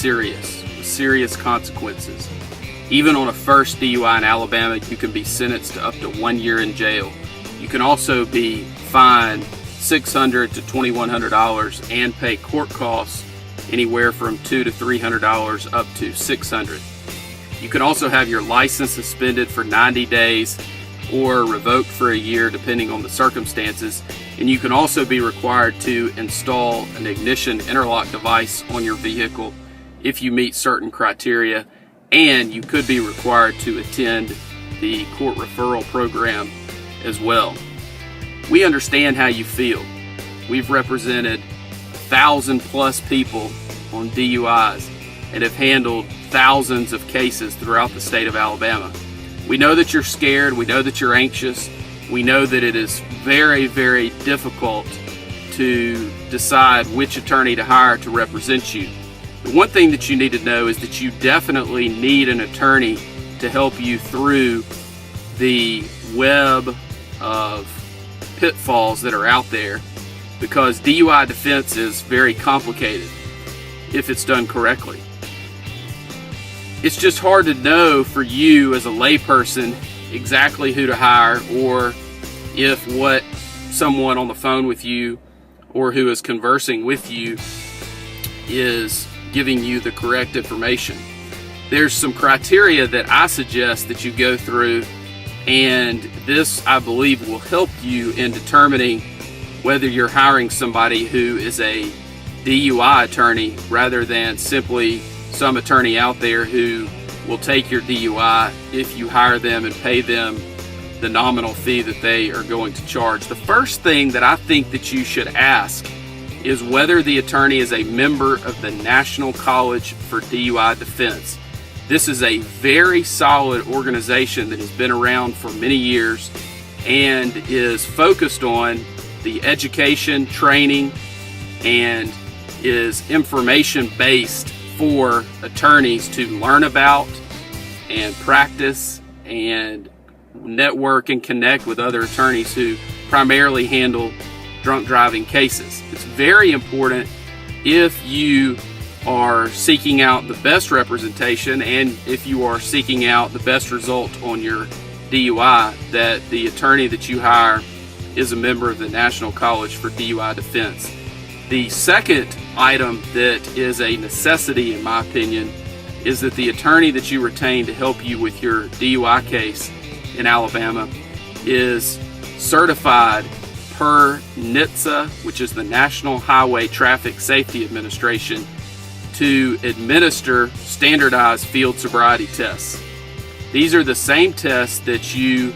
serious, with serious consequences. Even on a first DUI in Alabama, you can be sentenced to up to 1 year in jail. You can also be fined $600 to $2,100 and pay court costs anywhere from $200 to $300 up to $600. You can also have your license suspended for 90 days or revoked for a year depending on the circumstances. And you can also be required to install an ignition interlock device on your vehicle if you meet certain criteria. And you could be required to attend the court referral program as well. We understand how you feel. We've represented 1,000+ people on DUIs and have handled thousands of cases throughout the state of Alabama. We know that you're scared. We know that you're anxious. We know that it is very, very difficult to decide which attorney to hire to represent you. The one thing that you need to know is that you definitely need an attorney to help you through the web of pitfalls that are out there, because DUI defense is very complicated if it's done correctly. It's just hard to know for you as a layperson exactly who to hire, or if what someone on the phone with you or who is conversing with you is giving you the correct information. There's some criteria that I suggest that you go through, and this, I believe, will help you in determining whether you're hiring somebody who is a DUI attorney rather than simply some attorney out there who will take your DUI if you hire them and pay them the nominal fee that they are going to charge. The first thing that I think that you should ask is whether the attorney is a member of the National College for DUI Defense. This is a very solid organization that has been around for many years and is focused on the education, training, and is information based for attorneys to learn about and practice and network and connect with other attorneys who primarily handle drunk driving cases. It's very important, if you are seeking out the best representation and if you are seeking out the best result on your DUI, that the attorney that you hire is a member of the National College for DUI Defense. The second item that is a necessity, in my opinion, is that the attorney that you retain to help you with your DUI case in Alabama is certified per NHTSA, which is the National Highway Traffic Safety Administration, to administer standardized field sobriety tests. These are the same tests that you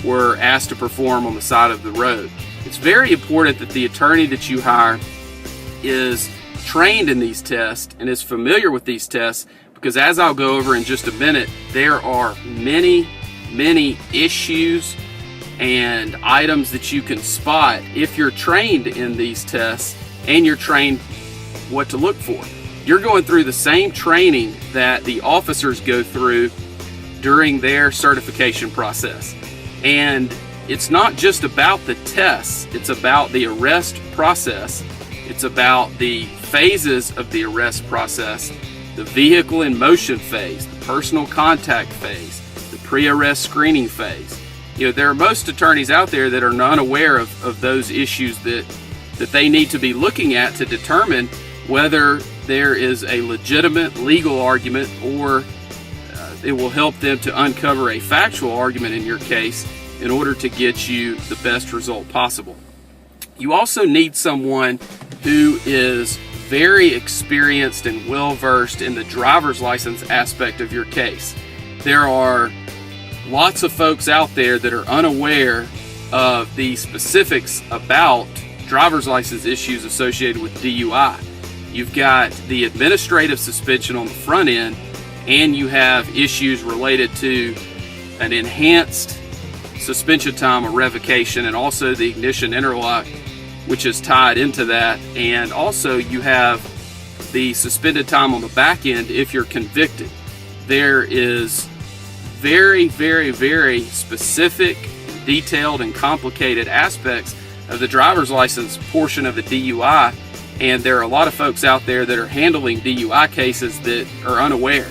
were asked to perform on the side of the road. It's very important that the attorney that you hire is trained in these tests and is familiar with these tests, because as I'll go over in just a minute, there are many issues and items that you can spot if you're trained in these tests and you're trained what to look for. You're going through the same training that the officers go through during their certification process. And it's not just about the tests, it's about the arrest process. It's about the phases of the arrest process, the vehicle in motion phase, the personal contact phase, the pre-arrest screening phase. You know, there are most attorneys out there that are not aware of those issues that they need to be looking at to determine whether there is a legitimate legal argument, or it will help them to uncover a factual argument in your case in order to get you the best result possible. You also need someone who is very experienced and well-versed in the driver's license aspect of your case. There are lots of folks out there that are unaware of the specifics about driver's license issues associated with DUI. You've got the administrative suspension on the front end, and you have issues related to an enhanced suspension time or revocation, and also the ignition interlock, which is tied into that. And also you have the suspended time on the back end if you're convicted. There is very specific, detailed, and complicated aspects of the driver's license portion of the DUI And there are a lot of folks out there that are handling DUI cases that are unaware.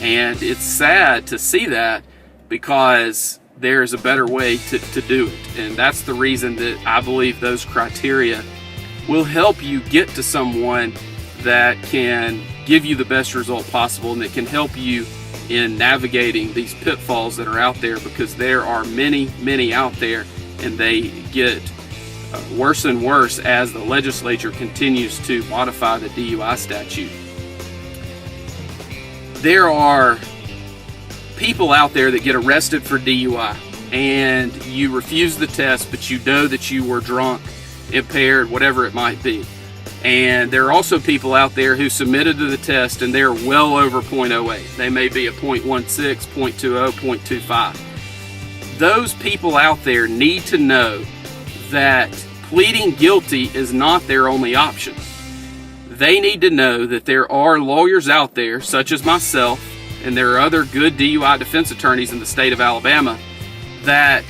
And it's sad to see that, because there's a better way to do it. And that's the reason that I believe those criteria will help you get to someone that can give you the best result possible and that can help you in navigating these pitfalls that are out there, because there are many out there, and they get worse and worse as the legislature continues to modify the DUI statute. There are people out there that get arrested for DUI, and you refuse the test, but you know that you were drunk, impaired, whatever it might be. And there are also people out there who submitted to the test and they're well over 0.08. They may be a 0.16, 0.20, 0.25. Those people out there need to know that pleading guilty is not their only option. They need to know that there are lawyers out there, such as myself, and there are other good DUI defense attorneys in the state of Alabama that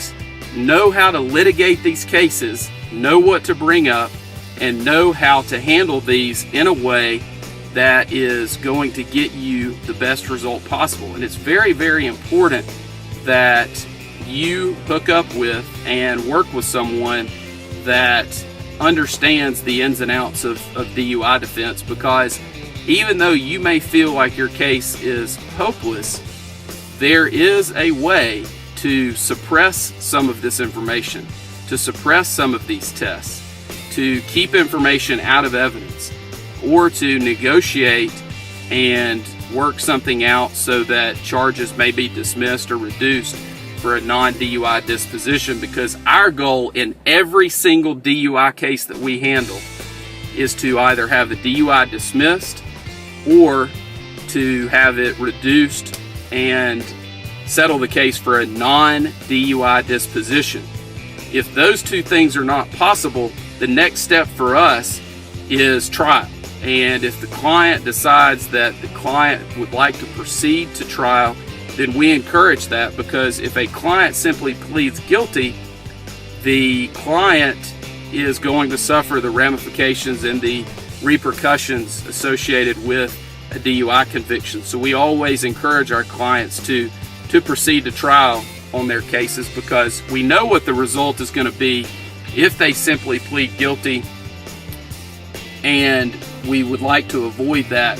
know how to litigate these cases, know what to bring up, and know how to handle these in a way that is going to get you the best result possible. And it's very important that you hook up with and work with someone that understands the ins and outs of DUI defense, because even though you may feel like your case is hopeless, there is a way to suppress some of this information, to suppress some of these tests, to keep information out of evidence, or to negotiate and work something out so that charges may be dismissed or reduced for a non-DUI disposition. Because our goal in every single DUI case that we handle is to either have the DUI dismissed or to have it reduced and settle the case for a non-DUI disposition. If those two things are not possible, the next step for us is trial. And if the client decides that the client would like to proceed to trial, then we encourage that, because if a client simply pleads guilty, the client is going to suffer the ramifications and the repercussions associated with a DUI conviction. So we always encourage our clients to proceed to trial on their cases, because we know what the result is going to be if they simply plead guilty, and we would like to avoid that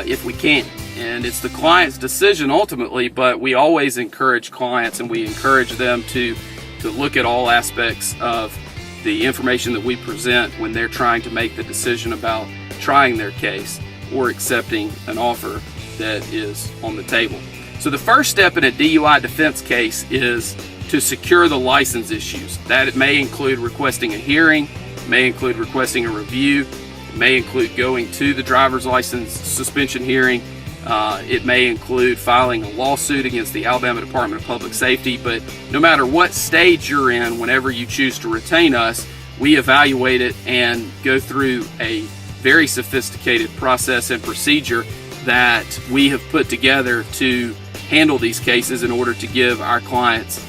if we can. And it's the client's decision ultimately, but we always encourage clients, and we encourage them to look at all aspects of the information that we present when they're trying to make the decision about trying their case or accepting an offer that is on the table. So the first step in a DUI defense case is to secure the license issues. That it may include requesting a hearing, may include requesting a review, it may include going to the driver's license suspension hearing, it may include filing a lawsuit against the Alabama Department of Public Safety. But no matter what stage you're in, whenever you choose to retain us, we evaluate it and go through a very sophisticated process and procedure that we have put together to handle these cases in order to give our clients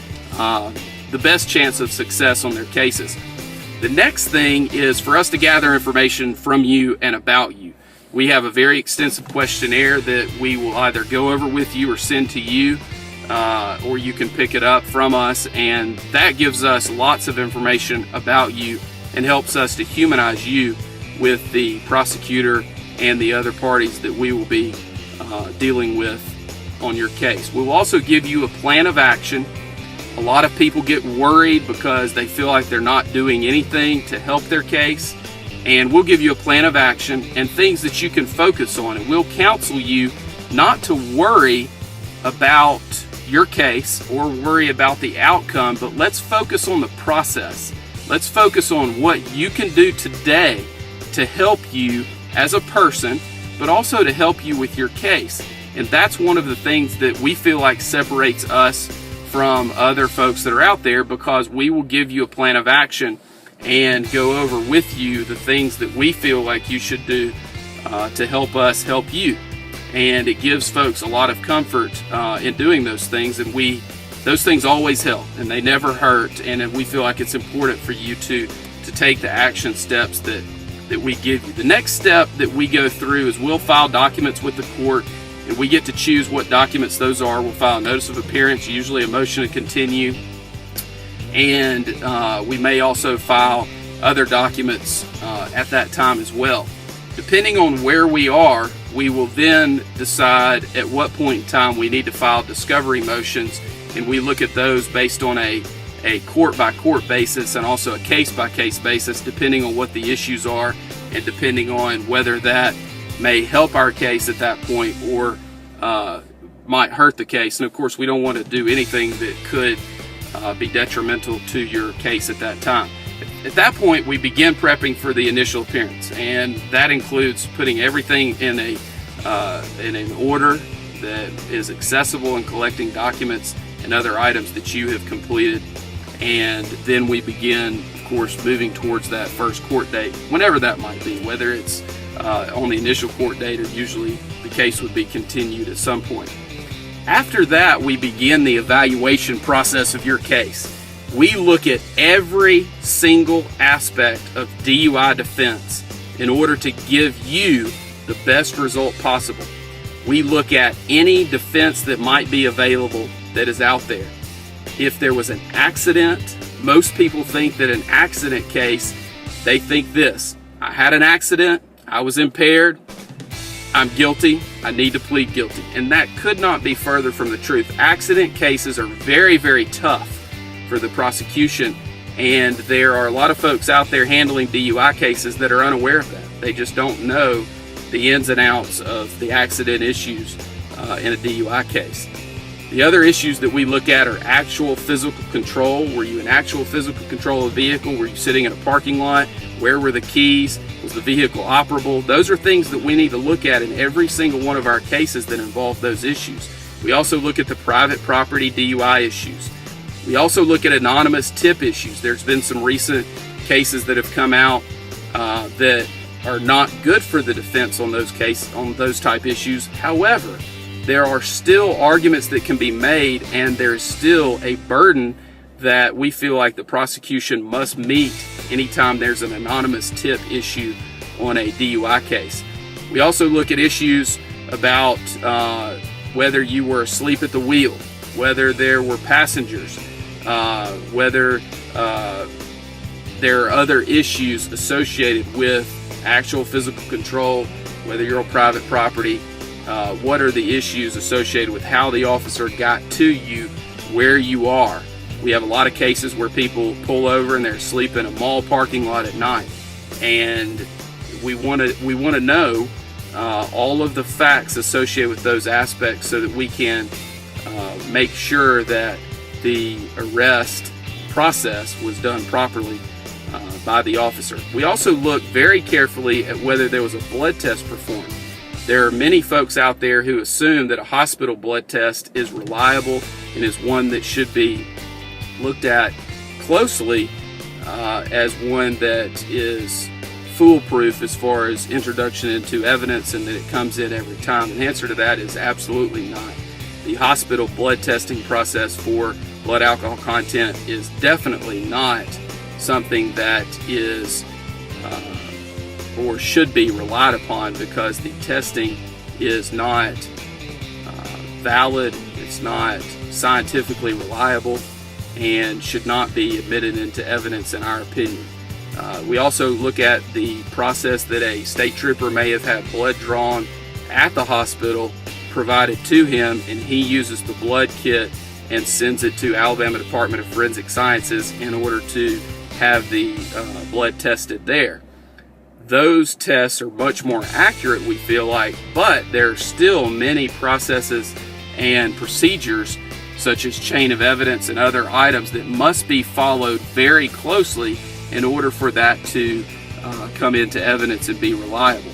the best chance of success on their cases. The next thing is for us to gather information from you and about you. We have a very extensive questionnaire that we will either go over with you or send to you, or you can pick it up from us, and that gives us lots of information about you and helps us to humanize you with the prosecutor and the other parties that we will be dealing with on your case. We will also give you a plan of action. A lot of people get worried because they feel like they're not doing anything to help their case, and we'll give you a plan of action and things that you can focus on, and we'll counsel you not to worry about your case or worry about the outcome, but let's focus on the process. Let's focus on what you can do today to help you as a person, but also to help you with your case. And that's one of the things that we feel like separates us from other folks that are out there, because we will give you a plan of action and go over with you the things that we feel like you should do to help us help you. And it gives folks a lot of comfort in doing those things, and those things always help and they never hurt, and we feel like it's important for you to take the action steps that that we give you. The next step that we go through is we'll file documents with the court, and we get to choose what documents those are. We'll file a notice of appearance, usually a motion to continue, and we may also file other documents at that time as well. Depending on where we are, we will then decide at what point in time we need to file discovery motions, and we look at those based on a court-by-court basis and also a case-by-case basis, depending on what the issues are and depending on whether that may help our case at that point or might hurt the case. And of course, we don't want to do anything that could be detrimental to your case at that time. At that point, we begin prepping for the initial appearance, and that includes putting everything in an order that is accessible and collecting documents and other items that you have completed. And then we begin, of course, moving towards that first court date, whenever that might be, whether it's on the initial court date or usually the case would be continued at some point. After that, we begin the evaluation process of your case. We look at every single aspect of DUI defense in order to give you the best result possible. We look at any defense that might be available that is out there. If there was an accident, most people think that an accident case, they think this: I had an accident, I was impaired, I'm guilty, I need to plead guilty. And that could not be further from the truth. Accident cases are very, very tough for the prosecution, and there are a lot of folks out there handling DUI cases that are unaware of that. They just don't know the ins and outs of the accident issues in a DUI case. The other issues that we look at are actual physical control. Were you in actual physical control of the vehicle? Were you sitting in a parking lot? Where were the keys? Was the vehicle operable? Those are things that we need to look at in every single one of our cases that involve those issues. We also look at the private property DUI issues. We also look at anonymous tip issues. There's been some recent cases that have come out that are not good for the defense on those type issues. However, there are still arguments that can be made, and there's still a burden that we feel like the prosecution must meet anytime there's an anonymous tip issue on a DUI case. We also look at issues about whether you were asleep at the wheel, whether there were passengers, whether there are other issues associated with actual physical control, whether you're on private property. What are the issues associated with how the officer got to you where you are? We have a lot of cases where people pull over and they're asleep in a mall parking lot at night, and we want to know all of the facts associated with those aspects so that we can make sure that the arrest process was done properly by the officer. We also look very carefully at whether there was a blood test performed. There are many folks out there who assume that a hospital blood test is reliable and is one that should be looked at closely as one that is foolproof as far as introduction into evidence and that it comes in every time. And the answer to that is absolutely not. The hospital blood testing process for blood alcohol content is definitely not something that is or should be relied upon, because the testing is not valid, it's not scientifically reliable, and should not be admitted into evidence in our opinion. We also look at the process that a state trooper may have had blood drawn at the hospital provided to him, and he uses the blood kit and sends it to Alabama Department of Forensic Sciences in order to have the blood tested there. Those tests are much more accurate, we feel like, but there are still many processes and procedures such as chain of evidence and other items that must be followed very closely in order for that to come into evidence and be reliable.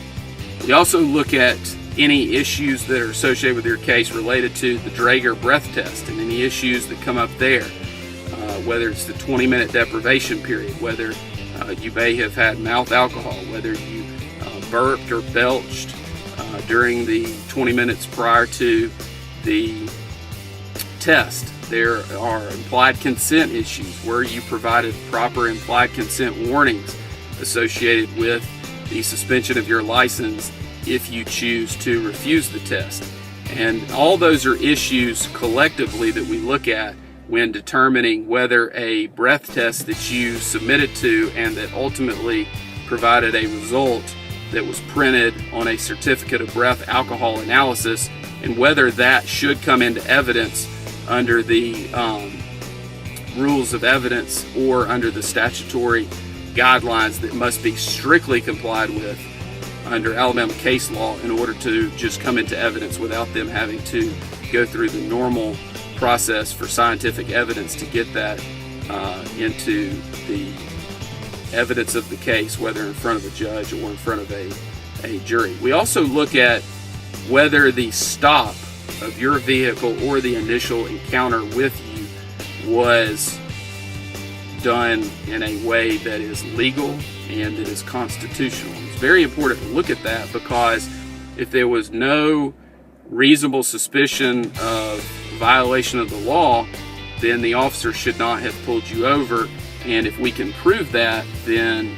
We also look at any issues that are associated with your case related to the Draeger breath test and any issues that come up there, whether it's the 20-minute deprivation period, whether you may have had mouth alcohol, whether you burped or belched during the 20 minutes prior to the test. There are implied consent issues where you provided proper implied consent warnings associated with the suspension of your license if you choose to refuse the test. And all those are issues collectively that we look at when determining whether a breath test that you submitted to and that ultimately provided a result that was printed on a certificate of breath alcohol analysis, and whether that should come into evidence under the rules of evidence or under the statutory guidelines that must be strictly complied with under Alabama case law in order to just come into evidence without them having to go through the normal process for scientific evidence to get that into the evidence of the case, whether in front of a judge or in front of a jury. We also look at whether the stop of your vehicle or the initial encounter with you was done in a way that is legal and that is constitutional. It's very important to look at that, because if there was no reasonable suspicion of violation of the law, then the officer should not have pulled you over. And if we can prove that, then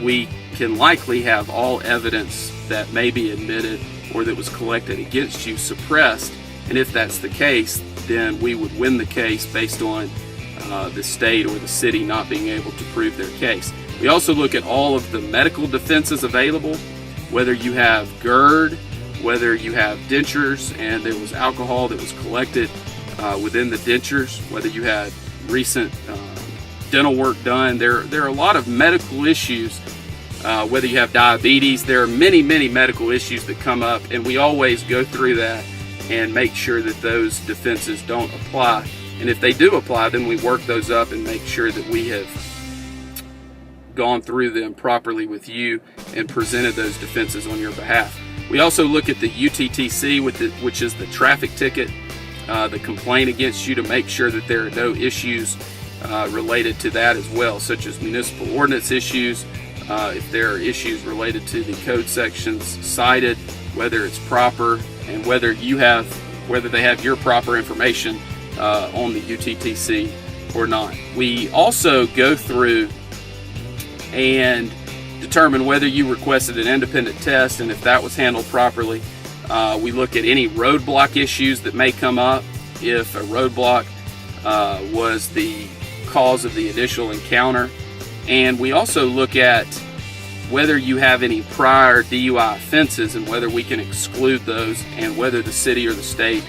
we can likely have all evidence that may be admitted or that was collected against you suppressed. And if that's the case, then we would win the case based on the state or the city not being able to prove their case. We also look at all of the medical defenses available, whether you have GERD, whether you have dentures and there was alcohol that was collected within the dentures, whether you had recent dental work done. There are a lot of medical issues, whether you have diabetes. There are many medical issues that come up, and we always go through that and make sure that those defenses don't apply. And if they do apply, then we work those up and make sure that we have gone through them properly with you and presented those defenses on your behalf. We also look at the UTTC, which is the traffic ticket, the complaint against you, to make sure that there are no issues related to that as well, such as municipal ordinance issues, if there are issues related to the code sections cited, whether it's proper, and whether they have your proper information on the UTTC or not. We also go through and determine whether you requested an independent test, and if that was handled properly. We look at any roadblock issues that may come up, if a roadblock was the cause of the initial encounter. And we also look at whether you have any prior DUI offenses and whether we can exclude those, and whether the city or the state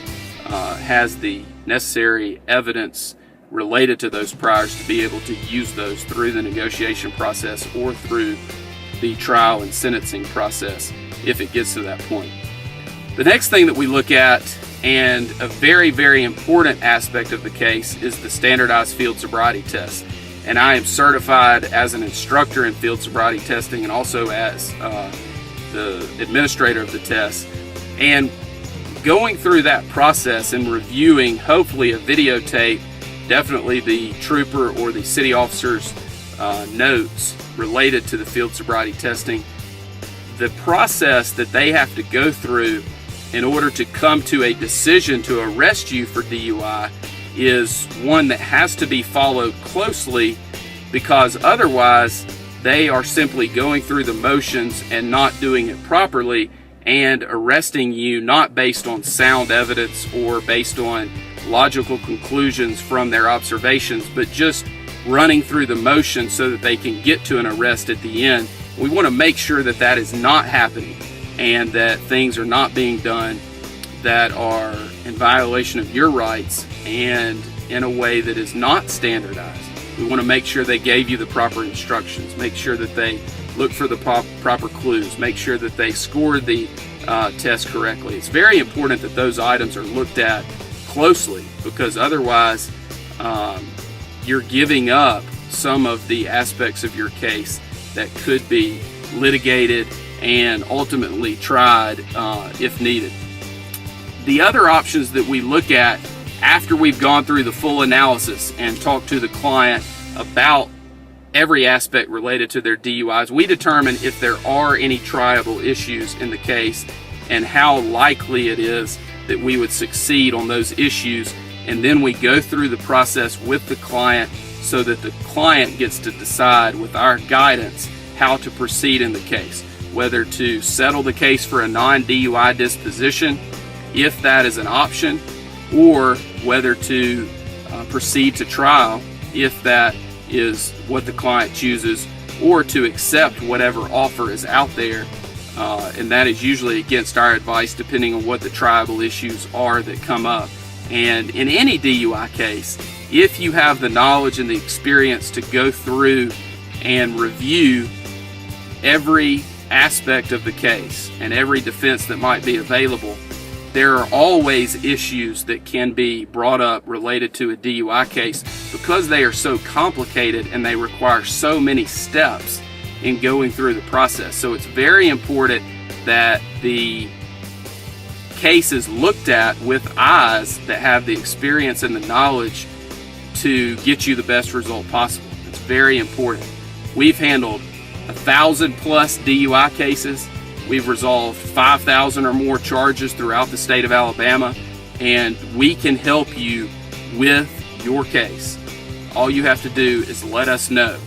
has the necessary evidence related to those priors to be able to use those through the negotiation process or through the trial and sentencing process if it gets to that point. The next thing that we look at, and a very important aspect of the case, is the Standardized Field Sobriety Test. And I am certified as an instructor in field sobriety testing and also as the administrator of the test. And going through that process and reviewing hopefully a videotape, definitely the trooper or the city officer's notes related to the field sobriety testing, the process that they have to go through in order to come to a decision to arrest you for DUI is one that has to be followed closely, because otherwise they are simply going through the motions and not doing it properly and arresting you not based on sound evidence or based on logical conclusions from their observations, but just running through the motions so that they can get to an arrest at the end. We want to make sure that that is not happening and that things are not being done that are in violation of your rights and in a way that is not standardized. We want to make sure they gave you the proper instructions, make sure that they look for the proper clues, make sure that they scored the test correctly. It's very important that those items are looked at closely, because otherwise you're giving up some of the aspects of your case that could be litigated and ultimately tried if needed. The other options that we look at after we've gone through the full analysis and talked to the client about every aspect related to their DUIs, we determine if there are any triable issues in the case and how likely it is that we would succeed on those issues. And then we go through the process with the client so that the client gets to decide with our guidance how to proceed in the case, whether to settle the case for a non-DUI disposition, if that is an option, or whether to proceed to trial, if that is what the client chooses, or to accept whatever offer is out there, and that is usually against our advice depending on what the tribal issues are that come up. And in any DUI case, if you have the knowledge and the experience to go through and review every aspect of the case and every defense that might be available, there are always issues that can be brought up related to a DUI case because they are so complicated and they require so many steps in going through the process. So it's very important that the case is looked at with eyes that have the experience and the knowledge to get you the best result possible. It's very important. We've handled 1,000 plus DUI cases. We've resolved 5,000 or more charges throughout the state of Alabama, and we can help you with your case. All you have to do is let us know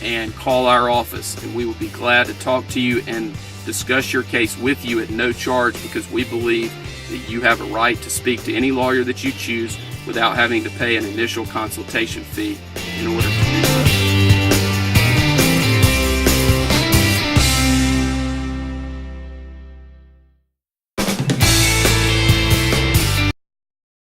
and call our office, and we will be glad to talk to you and discuss your case with you at no charge, because we believe that you have a right to speak to any lawyer that you choose without having to pay an initial consultation fee in order